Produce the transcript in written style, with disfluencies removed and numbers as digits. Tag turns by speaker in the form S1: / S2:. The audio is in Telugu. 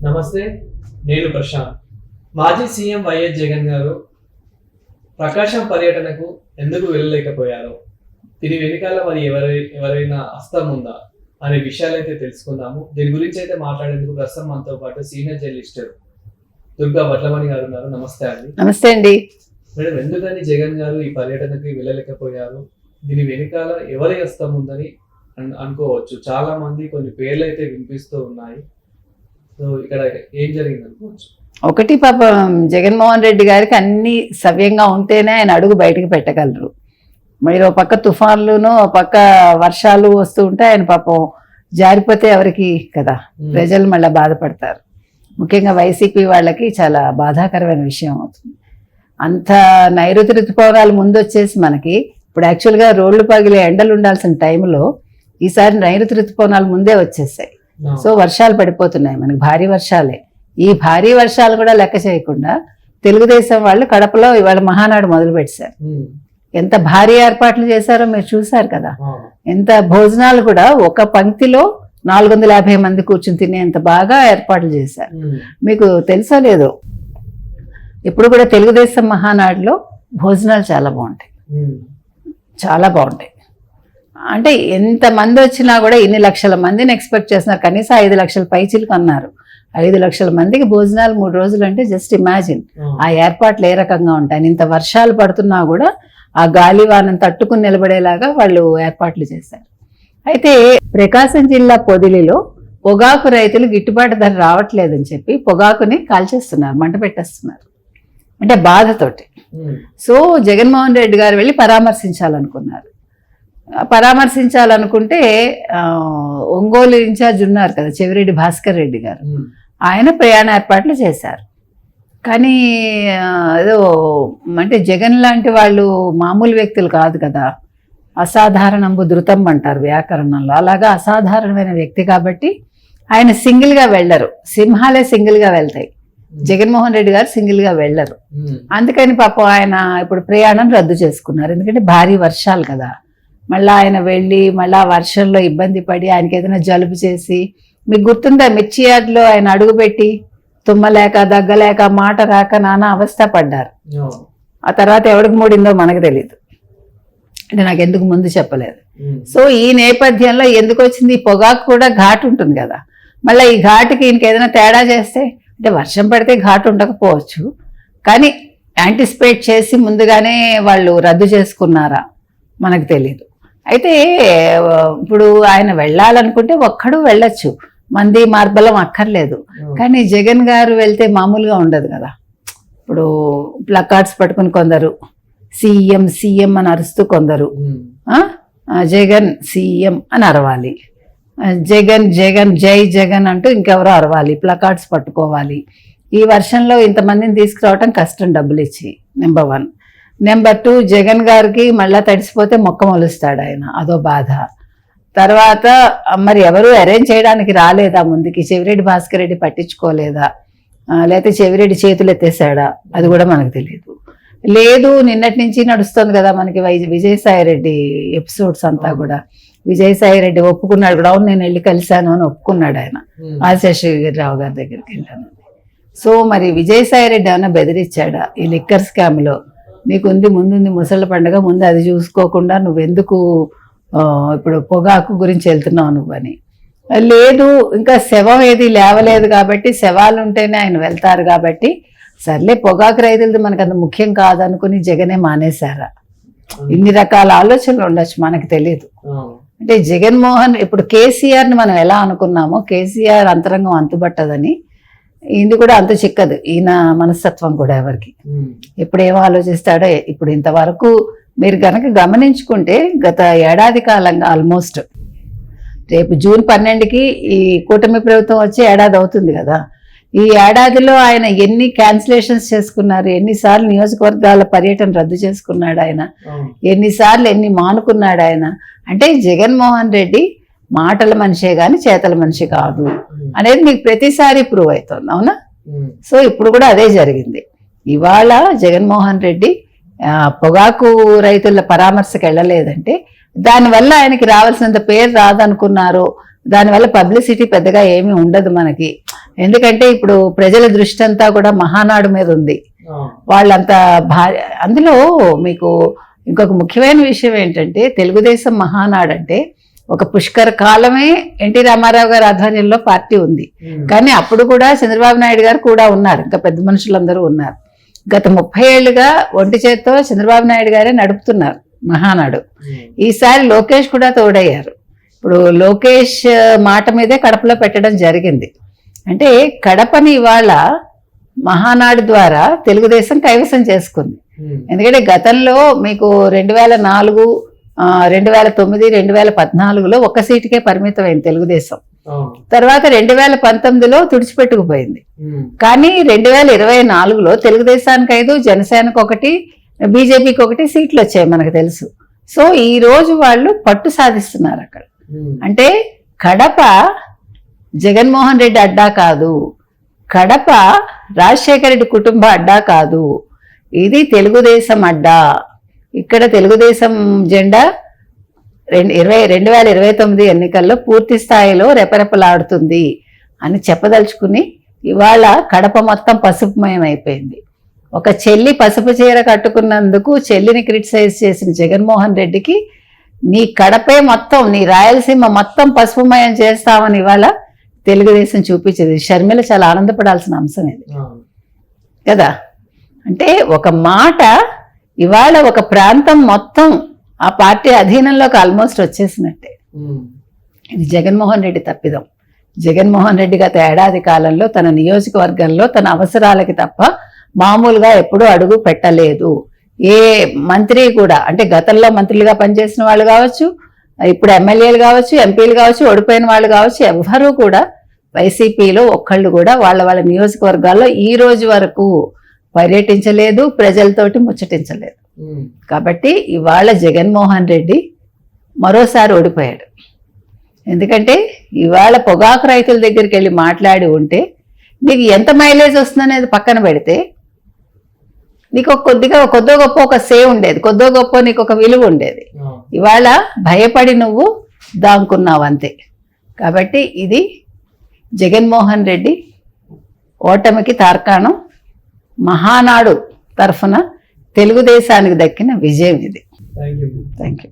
S1: నమస్తే, నేను ప్రశాంత్. మాజీ సీఎం వైఎస్ జగన్ గారు ప్రకాశం పర్యటనకు ఎందుకు వెళ్ళలేకపోయారు, దీని వెనుకాల మరి ఎవరైనా హస్తం ఉందా అనే విషయాలు అయితే తెలుసుకుందాము. దీని గురించి అయితే మాట్లాడేందుకు ప్రస్తుతం మనతో పాటు సీనియర్ జర్నలిస్ట్ దుర్గా భట్లమణి గారు ఉన్నారు. నమస్తే అండి.
S2: నమస్తే అండి.
S1: మేడం, ఎందుకని జగన్ గారు ఈ పర్యటనకి వెళ్ళలేకపోయారు, దీని వెనుకాల ఎవరి హస్తం ఉందని అనుకోవచ్చు? చాలా మంది కొన్ని పేర్లు అయితే వినిపిస్తూ ఉన్నాయి. సో ఇక్కడ ఏం జరిగింది అనుకోవచ్చు?
S2: ఒకటి, పాపం జగన్మోహన్ రెడ్డి గారికి అన్ని సవ్యంగా ఉంటేనే ఆయన అడుగు బయటకు పెట్టగలరు. మీరు ఒక పక్క తుఫాన్లును ఒక పక్క వర్షాలు వస్తూ ఉంటే ఆయన పాపం జారిపోతే ఎవరికి కదా, ప్రజలు మళ్ళీ బాధపడతారు. ముఖ్యంగా వైసీపీ వాళ్ళకి చాలా బాధాకరమైన విషయం అవుతుంది. అంత నైరుతి ఋతుపవనాలు ముందు వచ్చేసి మనకి ఇప్పుడు యాక్చువల్గా రోడ్లు పగిలే ఎండలు ఉండాల్సిన టైంలో ఈసారి నైరుతి ఋతుపవనాలు ముందే వచ్చేసాయి. సో వర్షాలు పడిపోతున్నాయి మనకి, భారీ వర్షాలే. ఈ భారీ వర్షాలు కూడా లెక్క చేయకుండా తెలుగుదేశం వాళ్ళు కడపలో ఇవాళ మహానాడు మొదలు పెట్టారు. ఎంత భారీ ఏర్పాట్లు చేశారో మీరు చూసారు కదా. ఎంత భోజనాలు కూడా ఒక పంక్తిలో 450 మంది కూర్చుని తినేంత బాగా ఏర్పాట్లు చేశారు. మీకు తెలుసో లేదో, ఇప్పుడు కూడా తెలుగుదేశం మహానాడులో భోజనాలు చాలా బాగుంటాయి, చాలా బాగుంటాయి. అంటే ఎంతమంది వచ్చినా కూడా ఇన్ని లక్షల మందిని ఎక్స్పెక్ట్ చేస్తున్నారు. కనీసం 5 లక్షల పైచిలకు అన్నారు. 5 లక్షల మందికి భోజనాలు 3 రోజులు అంటే జస్ట్ ఇమాజిన్ ఆ ఏర్పాట్లు ఏ రకంగా ఉంటాయి. ఇంత వర్షాలు పడుతున్నా కూడా ఆ గాలివానం తట్టుకుని నిలబడేలాగా వాళ్ళు ఏర్పాట్లు చేశారు. అయితే ప్రకాశం జిల్లా పొదిలిలో పొగాకు రైతులు గిట్టుబాటు ధర రావట్లేదని చెప్పి పొగాకుని కాల్చేస్తున్నారు, మంట పెట్టేస్తున్నారు, అంటే బాధతోటి. సో జగన్మోహన్ రెడ్డి గారు వెళ్ళి పరామర్శించాలనుకున్నారు. పరామర్శించాలనుకుంటే ఒంగోలు ఇన్ఛార్జ్ ఉన్నారు కదా, చెవిరెడ్డి భాస్కర్ రెడ్డి గారు, ఆయన ప్రయాణ ఏర్పాట్లు చేశారు. కానీ ఏదో అంటే జగన్ లాంటి వాళ్ళు మామూలు వ్యక్తులు కాదు కదా, అసాధారణంబు ధృతం అంటారు వ్యాకరణంలో, అలాగా అసాధారణమైన వ్యక్తి కాబట్టి ఆయన సింగిల్గా వెళ్ళరు. సింహాలే సింగిల్గా వెళ్తాయి, జగన్మోహన్ రెడ్డి గారు సింగిల్గా వెళ్ళరు. అందుకని పాపం ఆయన ఇప్పుడు ప్రయాణం రద్దు చేసుకున్నారు. ఎందుకంటే భారీ వర్షాలు కదా, మళ్ళీ ఆయన వెళ్ళి మళ్ళీ వర్షంలో ఇబ్బంది పడి ఆయనకి ఏదైనా జలుబు చేసి, మీకు గుర్తుందా మిర్చి యార్డ్లో ఆయన అడుగుపెట్టి తుమ్మలేక దగ్గలేక మాట రాక నానా అవస్థ పడ్డారు. ఆ తర్వాత ఎవరికి మూడిందో మనకు తెలియదు, అంటే నాకు ఎందుకు ముందు చెప్పలేదు. సో ఈ నేపథ్యంలో ఎందుకు వచ్చింది, ఈ పొగాకు కూడా ఘాటు ఉంటుంది కదా, మళ్ళీ ఈ ఘాటుకి ఇంకేదైనా తేడా చేస్తే, అంటే వర్షం పడితే ఘాటు ఉండకపోవచ్చు కానీ యాంటిసిపేట్ చేసి ముందుగానే వాళ్ళు రద్దు చేసుకున్నారా మనకు తెలీదు. అయితే ఇప్పుడు ఆయన వెళ్ళాలనుకుంటే ఒక్కడు వెళ్ళొచ్చు, మంది మార్బలం అక్కర్లేదు. కానీ జగన్ గారు వెళ్తే మామూలుగా ఉండదు కదా. ఇప్పుడు ప్లకార్డ్స్ పట్టుకుని కొందరు సీఎం సీఎం అని అరుస్తూ, కొందరు జగన్ సీఎం అని అరవాలి, జగన్ జగన్ జై జగన్ అంటూ ఇంకెవరో అరవాలి, ప్లకార్డ్స్ పట్టుకోవాలి. ఈ వర్షంలో ఇంతమందిని తీసుకురావటం కష్టం డబ్బులు ఇచ్చి, నెంబర్ 1. నెంబర్ 2, జగన్ గారికి మళ్ళా తడిసిపోతే మొక్క మొలుస్తాడు ఆయన, అదో బాధ. తర్వాత మరి ఎవరు అరేంజ్ చేయడానికి రాలేదా ముందుకి, చెవిరెడ్డి భాస్కర్ రెడ్డి పట్టించుకోలేదా, లేకపోతే చెవిరెడ్డి చేతులు ఎత్తేసాడా, అది కూడా మనకు తెలియదు. లేదు, నిన్నటి నుంచి నడుస్తుంది కదా మనకి విజయసాయి రెడ్డి ఎపిసోడ్స్ అంతా కూడా. విజయసాయి రెడ్డి ఒప్పుకున్నాడు కూడా, అవును నేను వెళ్ళి కలిశాను అని ఒప్పుకున్నాడు ఆయన, ఆశేషగిరిరావు గారి దగ్గరికి వెళ్ళాను. సో మరి విజయసాయి రెడ్డి ఏమైనా బెదిరించాడా ఈ లిక్కర్ స్కామ్లో, నీకుంది ముందుంది ముసళ్ళ పండుగ, ముందు అది చూసుకోకుండా నువ్వెందుకు ఇప్పుడు పొగాకు గురించి వెళ్తున్నావు నువ్వని? లేదు, ఇంకా శవం ఏది లేవలేదు కాబట్టి, శవాలు ఉంటేనే ఆయన వెళ్తారు కాబట్టి సర్లే పొగాకు రైతులది మనకు అంత ముఖ్యం కాదనుకుని జగనే మానేశారా? ఇన్ని రకాల ఆలోచనలు ఉండొచ్చు, మనకు తెలియదు. అంటే జగన్మోహన్ ఇప్పుడు కేసీఆర్ని మనం ఎలా అనుకున్నామో, కేసీఆర్ అంతరంగం అంతుబట్టదని, ఇది కూడా అంత చిక్కదు ఈయన మనస్తత్వం కూడా ఎవరికి. ఇప్పుడు ఏం ఆలోచిస్తాడో. ఇప్పుడు ఇంతవరకు మీరు కనుక గమనించుకుంటే గత ఏడాది కాలంగా ఆల్మోస్ట్, రేపు జూన్ 12కి ఈ కూటమి ప్రభుత్వం వచ్చి ఏడాది అవుతుంది కదా, ఈ ఏడాదిలో ఆయన ఎన్ని క్యాన్సిలేషన్స్ చేసుకున్నారు, ఎన్నిసార్లు నియోజకవర్గాల పర్యటన రద్దు చేసుకున్నాడు ఆయన, ఎన్నిసార్లు ఎన్ని మానుకున్నాడు ఆయన. అంటే జగన్మోహన్ రెడ్డి మాటల మనిషే గాని చేతల మనిషి కాదు అనేది మీకు ప్రతిసారి ప్రూవ్ అవుతుంది, అవునా? సో ఇప్పుడు కూడా అదే జరిగింది. ఇవాళ జగన్మోహన్ రెడ్డి పొగాకు రైతుల పరామర్శకు వెళ్ళలేదంటే దానివల్ల ఆయనకి రావాల్సినంత పేరు రాదనుకున్నారో, దానివల్ల పబ్లిసిటీ పెద్దగా ఏమీ ఉండదు మనకి. ఎందుకంటే ఇప్పుడు ప్రజల దృష్టి అంతా కూడా మహానాడు మీద ఉంది. వాళ్ళంతా అందులో మీకు ఇంకొక ముఖ్యమైన విషయం ఏంటంటే, తెలుగుదేశం మహానాడు అంటే ఒక పుష్కర కాలమే ఎన్టీ రామారావు గారి ఆధ్వర్యంలో పార్టీ ఉంది. కానీ అప్పుడు కూడా చంద్రబాబు నాయుడు గారు కూడా ఉన్నారు, ఇంకా పెద్ద మనుషులందరూ ఉన్నారు. గత 30 ఏళ్లుగా ఒంటి చేత్తో చంద్రబాబు నాయుడు గారే నడుపుతున్నారు మహానాడు. ఈసారి లోకేష్ కూడా తోడయ్యారు. ఇప్పుడు లోకేష్ మాట మీదే కడపలో పెట్టడం జరిగింది. అంటే కడపని ఇవాళ మహానాడు ద్వారా తెలుగుదేశం కైవసం చేసుకుంది. ఎందుకంటే గతంలో మీకు 2004, 2009, 2014లో ఒక్క సీటుకే పరిమితమైంది తెలుగుదేశం. తర్వాత 2019లో తుడిచిపెట్టుకుపోయింది. కానీ 2024లో తెలుగుదేశానికి 5, జనసేనకు 1, బీజేపీకి 1 సీట్లు వచ్చాయి మనకు తెలుసు. సో ఈ రోజు వాళ్ళు పట్టు సాధిస్తున్నారు అక్కడ. అంటే కడప జగన్మోహన్ రెడ్డి అడ్డా కాదు, కడప రాజశేఖర రెడ్డి కుటుంబ అడ్డా కాదు, ఇది తెలుగుదేశం అడ్డా. ఇక్కడ తెలుగుదేశం జెండా 2029 ఎన్నికల్లో పూర్తి స్థాయిలో రెపరెపలాడుతుంది అని చెప్పదలుచుకుని ఇవాళ కడప మొత్తం పసుపుమయం అయిపోయింది. ఒక చెల్లి పసుపు చీర కట్టుకున్నందుకు చెల్లిని క్రిటిసైజ్ చేసిన జగన్మోహన్ రెడ్డికి నీ కడపే మొత్తం, నీ రాయలసీమ మొత్తం పసుపుమయం చేస్తామని ఇవాళ తెలుగుదేశం చూపించేది. షర్మిల చాలా ఆనందపడాల్సిన అంశం ఇది కదా. అంటే ఒక మాట ఇవాళ ఒక ప్రాంతం మొత్తం ఆ పార్టీ అధీనంలోకి ఆల్మోస్ట్ వచ్చేసినట్టే. ఇది జగన్మోహన్ రెడ్డి తప్పిదం. జగన్మోహన్ రెడ్డి గత ఏడాది కాలంలో తన నియోజకవర్గంలో తన అవసరాలకి తప్ప మామూలుగా ఎప్పుడూ అడుగు పెట్టలేదు. ఏ మంత్రి కూడా, అంటే గతంలో మంత్రులుగా పనిచేసిన వాళ్ళు కావచ్చు, ఇప్పుడు ఎమ్మెల్యేలు కావచ్చు, ఎంపీలు కావచ్చు, ఓడిపోయిన వాళ్ళు కావచ్చు, ఎవ్వరూ కూడా వైసీపీలో ఒక్కళ్ళు కూడా వాళ్ళ నియోజకవర్గాల్లో ఈ రోజు వరకు పర్యటించలేదు, ప్రజలతోటి ముచ్చటించలేదు. కాబట్టి ఇవాళ జగన్మోహన్ రెడ్డి మరోసారి ఓడిపోయాడు. ఎందుకంటే ఇవాళ పొగాకు రైతుల దగ్గరికి వెళ్ళి మాట్లాడి ఉంటే నీకు ఎంత మైలేజ్ వస్తుందనేది పక్కన పెడితే నీకు కొద్దో గొప్ప ఒక సేవ్ ఉండేది, కొద్దో గొప్ప నీకు ఒక విలువ ఉండేది. ఇవాళ భయపడి నువ్వు దాంకున్నావు అంతే. కాబట్టి ఇది జగన్మోహన్ రెడ్డి ఓటమికి తార్కాణం. మహానాడు తరఫున తెలుగుదేశానికి దక్కిన విజయం ఇది.
S1: Thank you.
S2: Thank you.